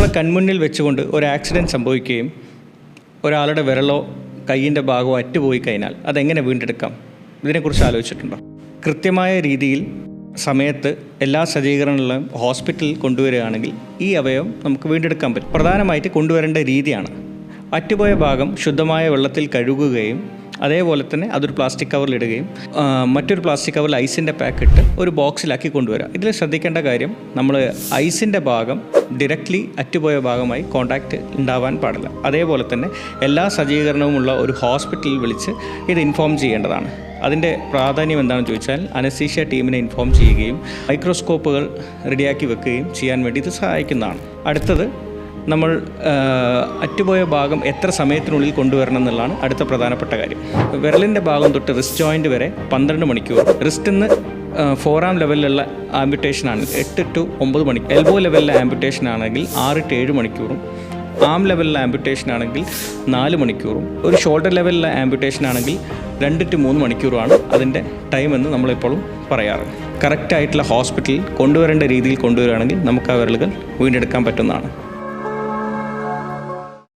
നമ്മുടെ കൺമുന്നിൽ വെച്ചുകൊണ്ട് ഒരു ആക്സിഡൻറ്റ് സംഭവിക്കുകയും ഒരാളുടെ വിരലോ കൈയിൻ്റെ ഭാഗമോ അറ്റുപോയി കഴിഞ്ഞാൽ അതെങ്ങനെ വീണ്ടെടുക്കാം? ഇതിനെക്കുറിച്ച് ആലോചിച്ചിട്ടുണ്ടോ? കൃത്യമായ രീതിയിൽ സമയത്ത് എല്ലാ സജ്ജീകരണങ്ങളും ഹോസ്പിറ്റലിൽ കൊണ്ടുവരികയാണെങ്കിൽ ഈ അവയവം നമുക്ക് വീണ്ടെടുക്കാൻ പറ്റും. പ്രധാനമായിട്ട് കൊണ്ടുവരേണ്ട രീതിയാണ് അറ്റുപോയ ഭാഗം ശുദ്ധമായ വെള്ളത്തിൽ കഴുകുകയും അതേപോലെ തന്നെ അതൊരു പ്ലാസ്റ്റിക് കവറിലിടുകയും മറ്റൊരു പ്ലാസ്റ്റിക് കവറിൽ ഐസിൻ്റെ പാക്കിട്ട് ഒരു ബോക്സിലാക്കി കൊണ്ടുവരിക. ഇതിൽ ശ്രദ്ധിക്കേണ്ട കാര്യം, നമ്മൾ ഐസിൻ്റെ ഭാഗം ഡയറക്റ്റ്ലി അറ്റുപോയ ഭാഗമായി കോൺടാക്റ്റ് ഉണ്ടാവാൻ പാടില്ല. അതേപോലെ തന്നെ എല്ലാ സജ്ജീകരണവുമുള്ള ഒരു ഹോസ്പിറ്റലിൽ വിളിച്ച് ഇത് ഇൻഫോം ചെയ്യേണ്ടതാണ്. അതിൻ്റെ പ്രാധാന്യം എന്താണെന്ന് ചോദിച്ചാൽ അനസ്തീഷ്യ ടീമിനെ ഇൻഫോം ചെയ്യുകയും മൈക്രോസ്കോപ്പുകൾ റെഡിയാക്കി വെക്കുകയും ചെയ്യാൻ വേണ്ടി ഇത് സഹായിക്കുന്നതാണ്. അടുത്തത്, നമ്മൾ അറ്റുപോയ ഭാഗം എത്ര സമയത്തിനുള്ളിൽ കൊണ്ടുവരണം എന്നുള്ളതാണ് അടുത്ത പ്രധാനപ്പെട്ട കാര്യം. വിരലിൻ്റെ ഭാഗം തൊട്ട് റിസ്റ്റ് ജോയിൻറ്റ് വരെ 12 മണിക്കൂർ, റിസ്റ്റിൽ നിന്ന് ഫോറാം ലെവലിലുള്ള ആംബുട്ടേഷനാണ് 8 to 9 മണിക്കൂർ, എൽബോ ലെവലിലെ ആംബുട്ടേഷൻ ആണെങ്കിൽ 6 to 7 മണിക്കൂറും, ആം ലെവലിലെ ആംബുട്ടേഷൻ ആണെങ്കിൽ 4 മണിക്കൂറും, ഒരു ഷോൾഡർ ലെവലിലെ ആംബുട്ടേഷൻ ആണെങ്കിൽ 2 to 3 മണിക്കൂറുമാണ് അതിൻ്റെ ടൈം എന്ന് നമ്മളെപ്പോഴും പറയാറ്. കറക്റ്റായിട്ടുള്ള ഹോസ്പിറ്റലിൽ കൊണ്ടുവരേണ്ട രീതിയിൽ കൊണ്ടുവരികയാണെങ്കിൽ നമുക്ക് ആ വിരലുകൾ വീണ്ടെടുക്കാൻ പറ്റുന്നതാണ്.